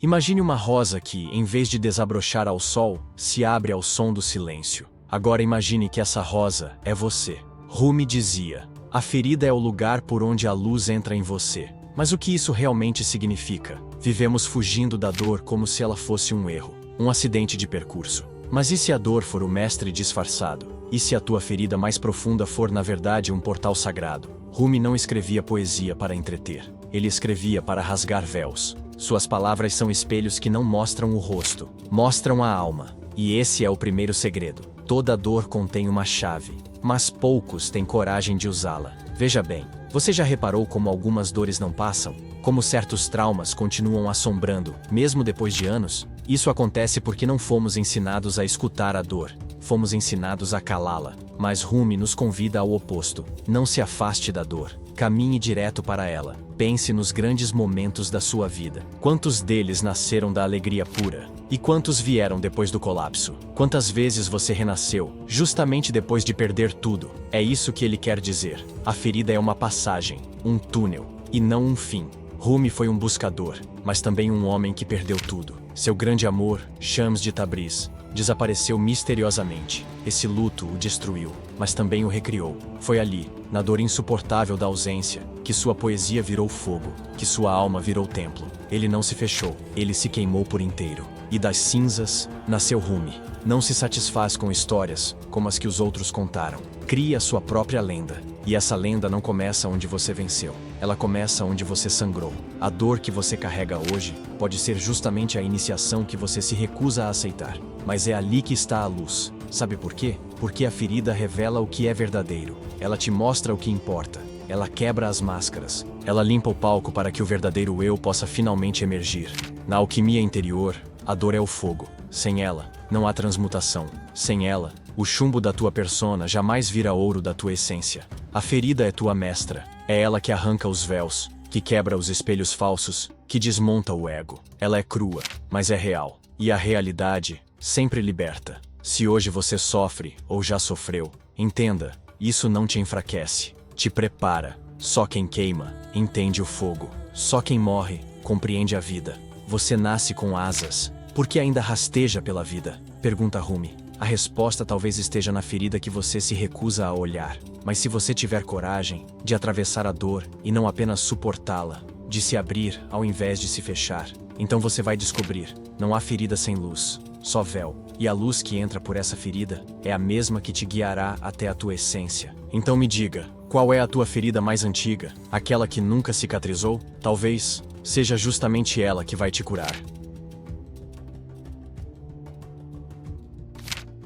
Imagine uma rosa que, em vez de desabrochar ao sol, se abre ao som do silêncio. Agora imagine que essa rosa é você. Rumi dizia: a ferida é o lugar por onde a luz entra em você. Mas o que isso realmente significa? Vivemos fugindo da dor como se ela fosse um erro, um acidente de percurso. Mas e se a dor for o mestre disfarçado? E se a tua ferida mais profunda for na verdade um portal sagrado? Rumi não escrevia poesia para entreter. Ele escrevia para rasgar véus. Suas palavras são espelhos que não mostram o rosto, mostram a alma. E esse é o primeiro segredo. Toda dor contém uma chave, mas poucos têm coragem de usá-la. Veja bem, você já reparou como algumas dores não passam? Como certos traumas continuam assombrando, mesmo depois de anos? Isso acontece porque não fomos ensinados a escutar a dor. Fomos ensinados a calá-la. Mas Rumi nos convida ao oposto. Não se afaste da dor. Caminhe direto para ela. Pense nos grandes momentos da sua vida. Quantos deles nasceram da alegria pura? E quantos vieram depois do colapso? Quantas vezes você renasceu, justamente depois de perder tudo? É isso que ele quer dizer. A ferida é uma passagem, um túnel, e não um fim. Rumi foi um buscador, mas também um homem que perdeu tudo. Seu grande amor, Shams de Tabriz, desapareceu misteriosamente. Esse luto o destruiu, mas também o recriou. Foi ali, na dor insuportável da ausência, que sua poesia virou fogo, que sua alma virou templo. Ele não se fechou, ele se queimou por inteiro. E das cinzas, nasceu Rumi. Não se satisfaz com histórias, como as que os outros contaram. Crie a sua própria lenda. E essa lenda não começa onde você venceu. Ela começa onde você sangrou. A dor que você carrega hoje pode ser justamente a iniciação que você se recusa a aceitar. Mas é ali que está a luz. Sabe por quê? Porque a ferida revela o que é verdadeiro. Ela te mostra o que importa. Ela quebra as máscaras. Ela limpa o palco para que o verdadeiro eu possa finalmente emergir. Na alquimia interior, a dor é o fogo. Sem ela, não há transmutação. Sem ela, o chumbo da tua persona jamais vira ouro da tua essência. A ferida é tua mestra. É ela que arranca os véus, que quebra os espelhos falsos, que desmonta o ego. Ela é crua, mas é real. E a realidade sempre liberta. Se hoje você sofre ou já sofreu, entenda, isso não te enfraquece. Te prepara. Só quem queima, entende o fogo. Só quem morre, compreende a vida. Você nasce com asas. Por que ainda rasteja pela vida? Pergunta Rumi. A resposta talvez esteja na ferida que você se recusa a olhar. Mas se você tiver coragem de atravessar a dor e não apenas suportá-la, de se abrir ao invés de se fechar, então você vai descobrir, não há ferida sem luz, só véu. E a luz que entra por essa ferida é a mesma que te guiará até a tua essência. Então me diga, qual é a tua ferida mais antiga? Aquela que nunca cicatrizou? Talvez seja justamente ela que vai te curar.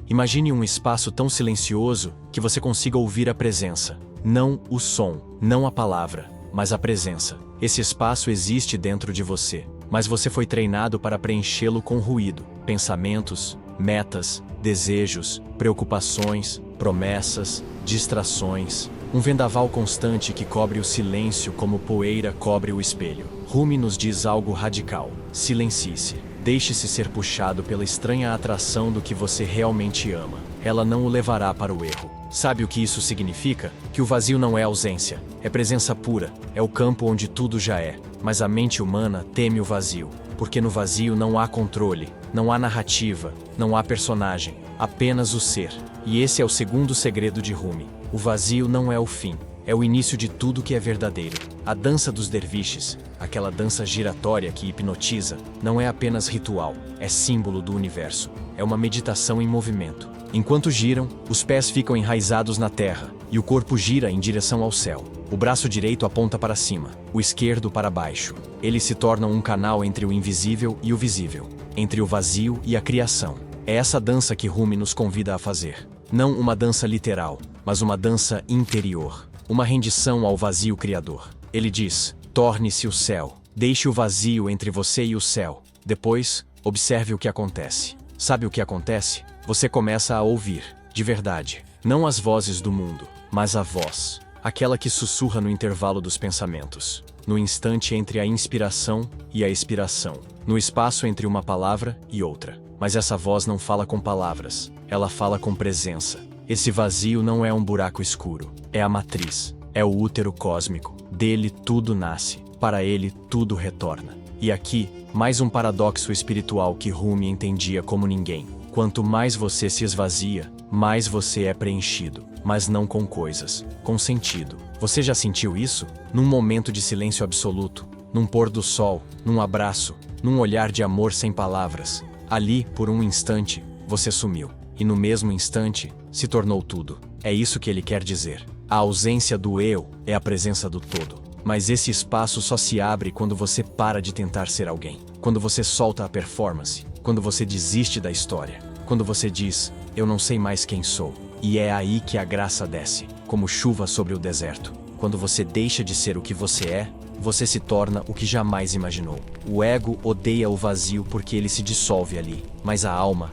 Imagine um espaço tão silencioso que você consiga ouvir a presença. Não o som, não a palavra, mas a presença. Esse espaço existe dentro de você, mas você foi treinado para preenchê-lo com ruído, pensamentos, metas, desejos, preocupações, promessas, distrações. Um vendaval constante que cobre o silêncio como poeira cobre o espelho. Rumi nos diz algo radical. Silencie-se. Deixe-se ser puxado pela estranha atração do que você realmente ama. Ela não o levará para o erro. Sabe o que isso significa? Que o vazio não é ausência, é presença pura, é o campo onde tudo já é. Mas a mente humana teme o vazio, porque no vazio não há controle, não há narrativa, não há personagem, apenas o ser. E esse é o segundo segredo de Rumi. O vazio não é o fim, é o início de tudo que é verdadeiro. A dança dos derviches, aquela dança giratória que hipnotiza, não é apenas ritual, é símbolo do universo. É uma meditação em movimento. Enquanto giram, os pés ficam enraizados na terra, e o corpo gira em direção ao céu. O braço direito aponta para cima, o esquerdo para baixo. Eles se tornam um canal entre o invisível e o visível, entre o vazio e a criação. É essa dança que Rumi nos convida a fazer. Não uma dança literal, mas uma dança interior. Uma rendição ao vazio criador. Ele diz: torne-se o céu. Deixe o vazio entre você e o céu. Depois, observe o que acontece. Sabe o que acontece? Você começa a ouvir, de verdade, não as vozes do mundo, mas a voz. Aquela que sussurra no intervalo dos pensamentos. No instante entre a inspiração e a expiração. No espaço entre uma palavra e outra. Mas essa voz não fala com palavras. Ela fala com presença. Esse vazio não é um buraco escuro. É a matriz. É o útero cósmico. Dele tudo nasce. Para ele tudo retorna. E aqui, mais um paradoxo espiritual que Rumi entendia como ninguém. Quanto mais você se esvazia, mais você é preenchido, mas não com coisas, com sentido. Você já sentiu isso? Num momento de silêncio absoluto, num pôr do sol, num abraço, num olhar de amor sem palavras. Ali, por um instante, você sumiu. E no mesmo instante, se tornou tudo. É isso que ele quer dizer. A ausência do eu é a presença do todo. Mas esse espaço só se abre quando você para de tentar ser alguém. Quando você solta a performance. Quando você desiste da história. Quando você diz, eu não sei mais quem sou. E é aí que a graça desce, como chuva sobre o deserto. Quando você deixa de ser o que você é, você se torna o que jamais imaginou. O ego odeia o vazio porque ele se dissolve ali. Mas a alma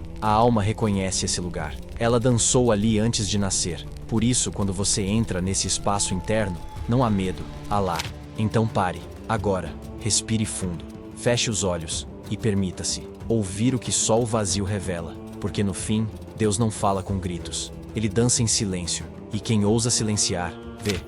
reconhece esse lugar. Ela dançou ali antes de nascer. Por isso, quando você entra nesse espaço interno, não há medo, há lar. Então pare, agora, respire fundo, feche os olhos e permita-se ouvir o que só o vazio revela. Porque no fim, Deus não fala com gritos. Ele dança em silêncio. E quem ousa silenciar, vê.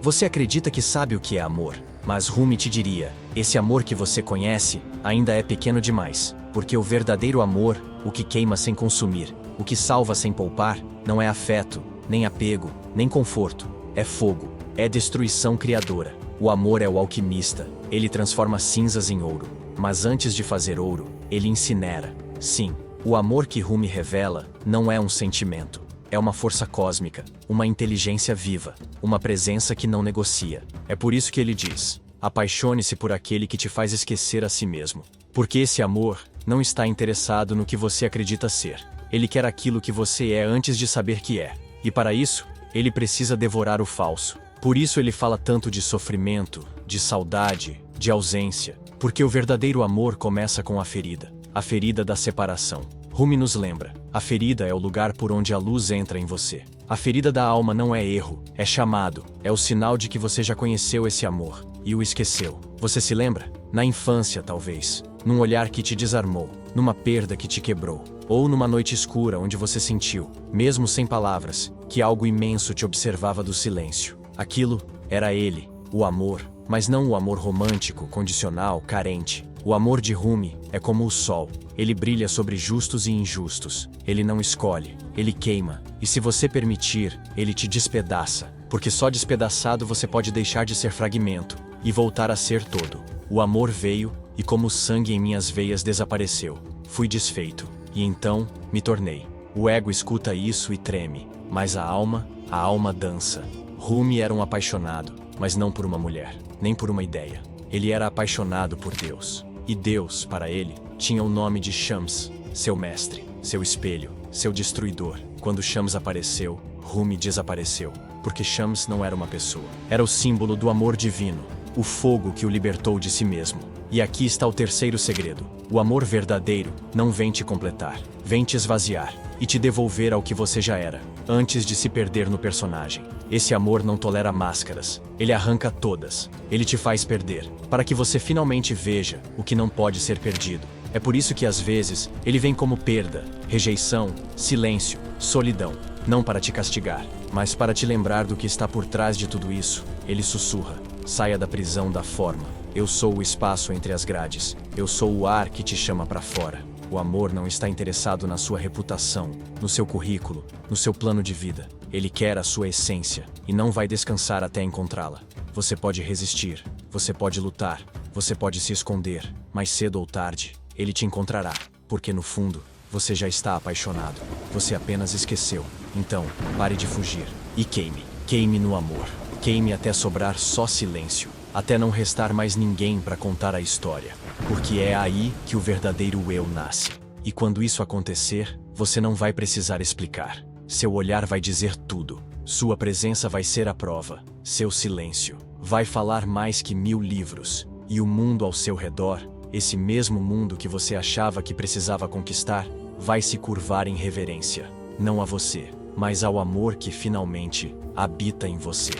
Você acredita que sabe o que é amor, mas Rumi te diria, esse amor que você conhece ainda é pequeno demais, porque o verdadeiro amor, o que queima sem consumir, o que salva sem poupar, não é afeto, nem apego, nem conforto, é fogo, é destruição criadora. O amor é o alquimista, ele transforma cinzas em ouro, mas antes de fazer ouro, ele incinera. Sim, o amor que Rumi revela não é um sentimento. É uma força cósmica, uma inteligência viva, uma presença que não negocia. É por isso que ele diz, apaixone-se por aquele que te faz esquecer a si mesmo. Porque esse amor não está interessado no que você acredita ser. Ele quer aquilo que você é antes de saber que é. E para isso, ele precisa devorar o falso. Por isso ele fala tanto de sofrimento, de saudade, de ausência. Porque o verdadeiro amor começa com a ferida da separação. Rumi nos lembra, a ferida é o lugar por onde a luz entra em você. A ferida da alma não é erro, é chamado, é o sinal de que você já conheceu esse amor, e o esqueceu. Você se lembra? Na infância, talvez, num olhar que te desarmou, numa perda que te quebrou, ou numa noite escura onde você sentiu, mesmo sem palavras, que algo imenso te observava do silêncio. Aquilo era ele, o amor, mas não o amor romântico, condicional, carente. O amor de Rumi é como o sol. Ele brilha sobre justos e injustos. Ele não escolhe, ele queima. E se você permitir, ele te despedaça. Porque só despedaçado você pode deixar de ser fragmento e voltar a ser todo. O amor veio e como o sangue em minhas veias desapareceu. Fui desfeito. E então, me tornei. O ego escuta isso e treme. Mas a alma dança. Rumi era um apaixonado, mas não por uma mulher, nem por uma ideia. Ele era apaixonado por Deus. E Deus, para ele, tinha o nome de Shams, seu mestre, seu espelho, seu destruidor. Quando Shams apareceu, Rumi desapareceu, porque Shams não era uma pessoa. Era o símbolo do amor divino, o fogo que o libertou de si mesmo. E aqui está o terceiro segredo. O amor verdadeiro não vem te completar, vem te esvaziar e te devolver ao que você já era, antes de se perder no personagem. Esse amor não tolera máscaras, ele arranca todas, ele te faz perder, para que você finalmente veja o que não pode ser perdido. É por isso que às vezes, ele vem como perda, rejeição, silêncio, solidão, não para te castigar, mas para te lembrar do que está por trás de tudo isso. Ele sussurra, saia da prisão da forma, eu sou o espaço entre as grades, eu sou o ar que te chama para fora. O amor não está interessado na sua reputação, no seu currículo, no seu plano de vida. Ele quer a sua essência e não vai descansar até encontrá-la. Você pode resistir, você pode lutar, você pode se esconder, mas cedo ou tarde, ele te encontrará, porque no fundo, você já está apaixonado. Você apenas esqueceu. Então, pare de fugir e queime. Queime no amor. Queime até sobrar só silêncio, até não restar mais ninguém para contar a história. Porque é aí que o verdadeiro eu nasce. E quando isso acontecer, você não vai precisar explicar. Seu olhar vai dizer tudo. Sua presença vai ser a prova. Seu silêncio vai falar mais que 1000 livros. E o mundo ao seu redor, esse mesmo mundo que você achava que precisava conquistar, vai se curvar em reverência. Não a você, mas ao amor que finalmente habita em você.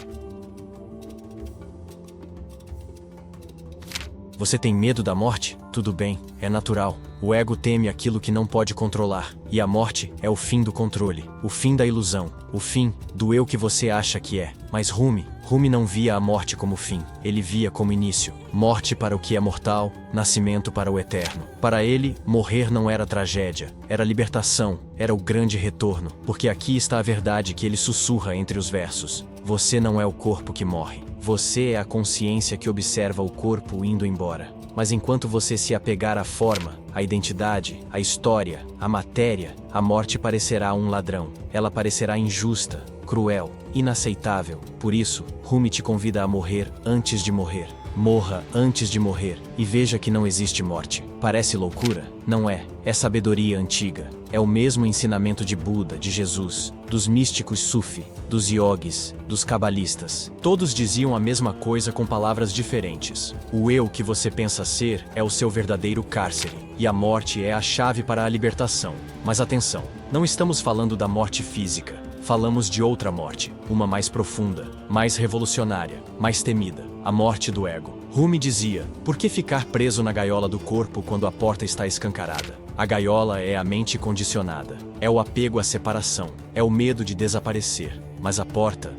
Você tem medo da morte? Tudo bem, é natural. O ego teme aquilo que não pode controlar, e a morte é o fim do controle, o fim da ilusão, o fim do eu que você acha que é. Mas Rumi não via a morte como fim, ele via como início. Morte para o que é mortal, nascimento para o eterno. Para ele, morrer não era tragédia, era libertação, era o grande retorno, porque aqui está a verdade que ele sussurra entre os versos. Você não é o corpo que morre, você é a consciência que observa o corpo indo embora. Mas enquanto você se apegar à forma, à identidade, à história, à matéria, a morte parecerá um ladrão. Ela parecerá injusta, cruel, inaceitável. Por isso, Rumi te convida a morrer antes de morrer. Morra antes de morrer e veja que não existe morte. Parece loucura? Não é. É sabedoria antiga. É o mesmo ensinamento de Buda, de Jesus, dos místicos Sufi, dos yogis, dos cabalistas. Todos diziam a mesma coisa com palavras diferentes. O eu que você pensa ser é o seu verdadeiro cárcere, e a morte é a chave para a libertação. Mas atenção, não estamos falando da morte física. Falamos de outra morte, uma mais profunda, mais revolucionária, mais temida, a morte do ego. Rumi dizia, por que ficar preso na gaiola do corpo quando a porta está escancarada? A gaiola é a mente condicionada, é o apego à separação, é o medo de desaparecer. Mas a porta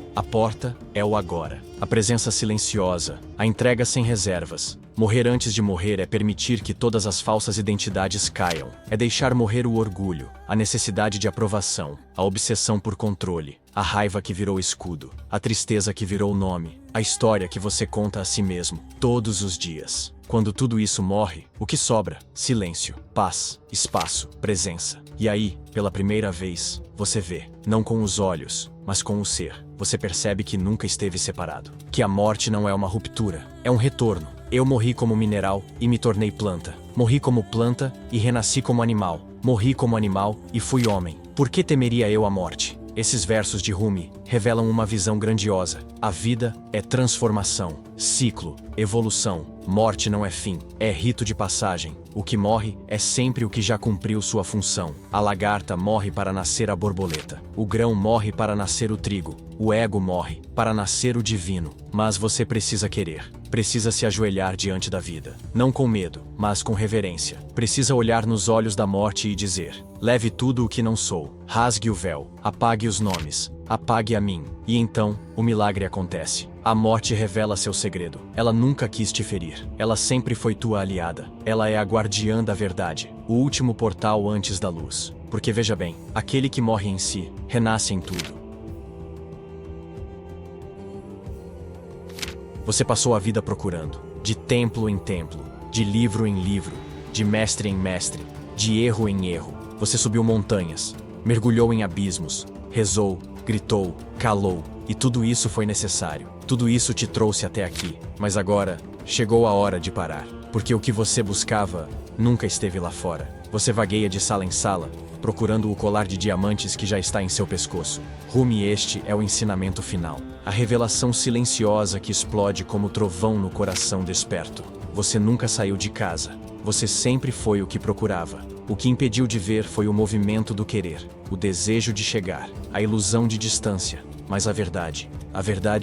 é o agora. A presença silenciosa, a entrega sem reservas. Morrer antes de morrer é permitir que todas as falsas identidades caiam. É deixar morrer o orgulho, a necessidade de aprovação, a obsessão por controle, a raiva que virou escudo, a tristeza que virou nome, a história que você conta a si mesmo, todos os dias. Quando tudo isso morre, o que sobra? Silêncio, paz, espaço, presença. E aí, pela primeira vez, você vê, não com os olhos, mas com o ser. Você percebe que nunca esteve separado. Que a morte não é uma ruptura, é um retorno. Eu morri como mineral e me tornei planta. Morri como planta e renasci como animal. Morri como animal e fui homem. Por que temeria eu a morte? Esses versos de Rumi revelam uma visão grandiosa. A vida é transformação, ciclo, evolução. Morte não é fim, é rito de passagem. O que morre é sempre o que já cumpriu sua função. A lagarta morre para nascer a borboleta. O grão morre para nascer o trigo. O ego morre para nascer o divino. Mas você precisa querer. Precisa se ajoelhar diante da vida. Não com medo, mas com reverência. Precisa olhar nos olhos da morte e dizer: leve tudo o que não sou. Rasgue o véu. Apague os nomes. Apague a mim. E então, o milagre acontece. A morte revela seu segredo. Ela nunca quis te ferir. Ela sempre foi tua aliada. Ela é a guardiã da verdade. O último portal antes da luz. Porque veja bem, aquele que morre em si, renasce em tudo. Você passou a vida procurando, de templo em templo, de livro em livro, de mestre em mestre, de erro em erro. Você subiu montanhas, mergulhou em abismos, rezou, gritou, calou, e tudo isso foi necessário. Tudo isso te trouxe até aqui, mas agora chegou a hora de parar, porque o que você buscava nunca esteve lá fora. Você vagueia de sala em sala, procurando o colar de diamantes que já está em seu pescoço. Rumi, este é o ensinamento final. A revelação silenciosa que explode como trovão no coração desperto. Você nunca saiu de casa. Você sempre foi o que procurava. O que impediu de ver foi o movimento do querer, o desejo de chegar, a ilusão de distância. Mas a verdade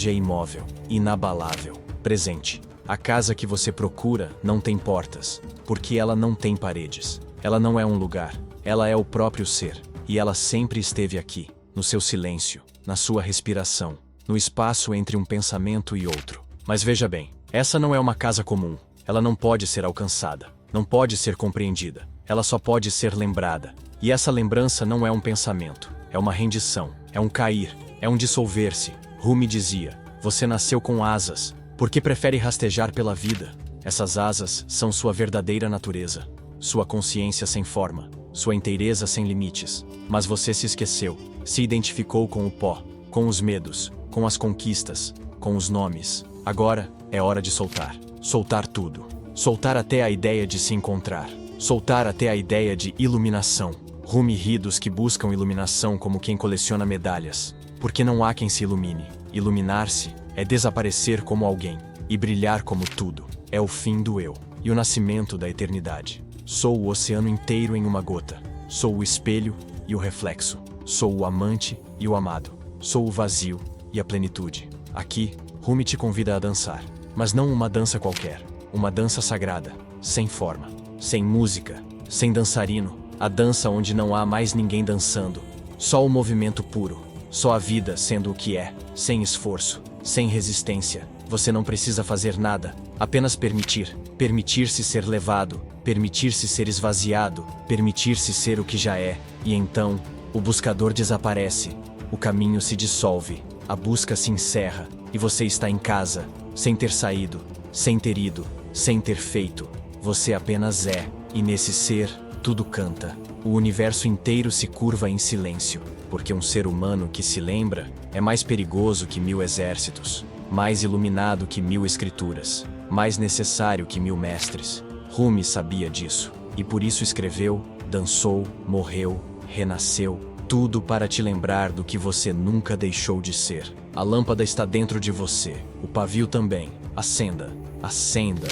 é imóvel, inabalável, presente. A casa que você procura não tem portas, porque ela não tem paredes. Ela não é um lugar, ela é o próprio ser. E ela sempre esteve aqui, no seu silêncio, na sua respiração, no espaço entre um pensamento e outro. Mas veja bem, essa não é uma casa comum. Ela não pode ser alcançada, não pode ser compreendida. Ela só pode ser lembrada. E essa lembrança não é um pensamento, é uma rendição, é um cair, é um dissolver-se. Rumi dizia, você nasceu com asas, porque prefere rastejar pela vida. Essas asas são sua verdadeira natureza, sua consciência sem forma, sua inteireza sem limites. Mas você se esqueceu, se identificou com o pó, com os medos, com as conquistas, com os nomes. Agora é hora de soltar. Soltar tudo. Soltar até a ideia de se encontrar. Soltar até a ideia de iluminação. Rumi ri dos que buscam iluminação como quem coleciona medalhas. Porque não há quem se ilumine. Iluminar-se é desaparecer como alguém. E brilhar como tudo. É o fim do eu. E o nascimento da eternidade. Sou o oceano inteiro em uma gota. Sou o espelho e o reflexo. Sou o amante e o amado. Sou o vazio e a plenitude. Aqui, Rumi te convida a dançar. Mas não uma dança qualquer. Uma dança sagrada, sem forma, sem música, sem dançarino, a dança onde não há mais ninguém dançando. Só o movimento puro, só a vida sendo o que é, sem esforço, sem resistência. Você não precisa fazer nada, apenas permitir. Permitir-se ser levado, permitir-se ser esvaziado, permitir-se ser o que já é. E então, o buscador desaparece, o caminho se dissolve, a busca se encerra, e você está em casa, sem ter saído, sem ter ido, sem ter feito. Você apenas é, e nesse ser, tudo canta. O universo inteiro se curva em silêncio, porque um ser humano que se lembra é mais perigoso que 1000 exércitos, mais iluminado que 1000 escrituras, mais necessário que 1000 mestres. Rumi sabia disso, e por isso escreveu, dançou, morreu, renasceu, tudo para te lembrar do que você nunca deixou de ser. A lâmpada está dentro de você, o pavio também. Acenda, acenda.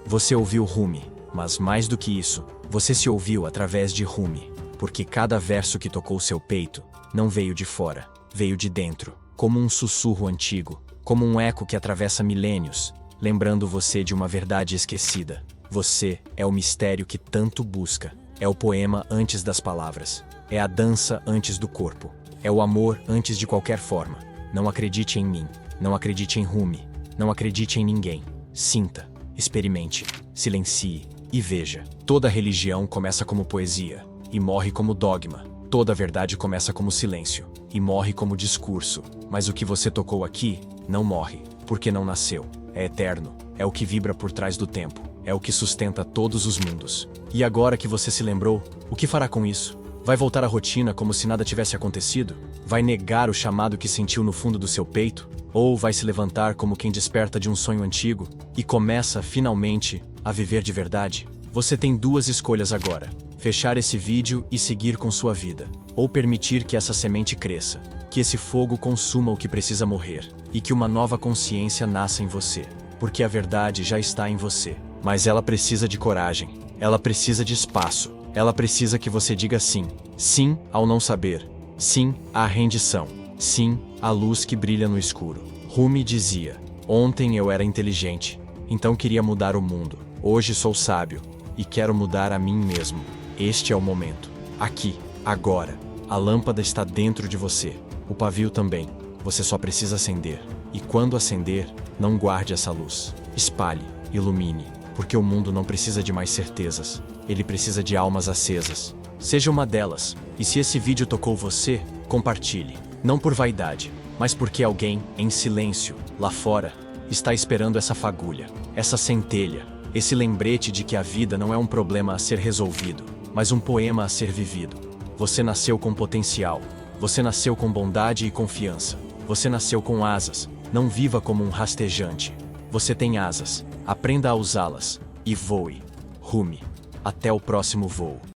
Você ouviu Rumi, mas mais do que isso, você se ouviu através de Rumi, porque cada verso que tocou seu peito não veio de fora, veio de dentro, como um sussurro antigo, como um eco que atravessa milênios, lembrando você de uma verdade esquecida. Você é o mistério que tanto busca, é o poema antes das palavras, é a dança antes do corpo, é o amor antes de qualquer forma. Não acredite em mim, não acredite em Rumi, não acredite em ninguém. Sinta, experimente, silencie e veja. Toda religião começa como poesia e morre como dogma. Toda verdade começa como silêncio e morre como discurso. Mas o que você tocou aqui não morre, porque não nasceu. É eterno, é o que vibra por trás do tempo, é o que sustenta todos os mundos. E agora que você se lembrou, o que fará com isso? Vai voltar à rotina como se nada tivesse acontecido? Vai negar o chamado que sentiu no fundo do seu peito? Ou vai se levantar como quem desperta de um sonho antigo e começa, finalmente, a viver de verdade? Você tem duas escolhas agora: fechar esse vídeo e seguir com sua vida, ou permitir que essa semente cresça, que esse fogo consuma o que precisa morrer, e que uma nova consciência nasça em você, porque a verdade já está em você. Mas ela precisa de coragem, ela precisa de espaço, ela precisa que você diga sim. Sim ao não saber, sim à rendição, sim à luz que brilha no escuro. Rumi dizia: ontem eu era inteligente, então queria mudar o mundo. Hoje sou sábio e quero mudar a mim mesmo. Este é o momento. Aqui, agora. A lâmpada está dentro de você. O pavio também. Você só precisa acender. E quando acender, não guarde essa luz. Espalhe, ilumine, porque o mundo não precisa de mais certezas. Ele precisa de almas acesas. Seja uma delas. E se esse vídeo tocou você, compartilhe. Não por vaidade, mas porque alguém, em silêncio, lá fora, está esperando essa fagulha, essa centelha, esse lembrete de que a vida não é um problema a ser resolvido, mas um poema a ser vivido. Você nasceu com potencial. Você nasceu com bondade e confiança. Você nasceu com asas. Não viva como um rastejante. Você tem asas. Aprenda a usá-las. E voe. Rumi. Até o próximo voo.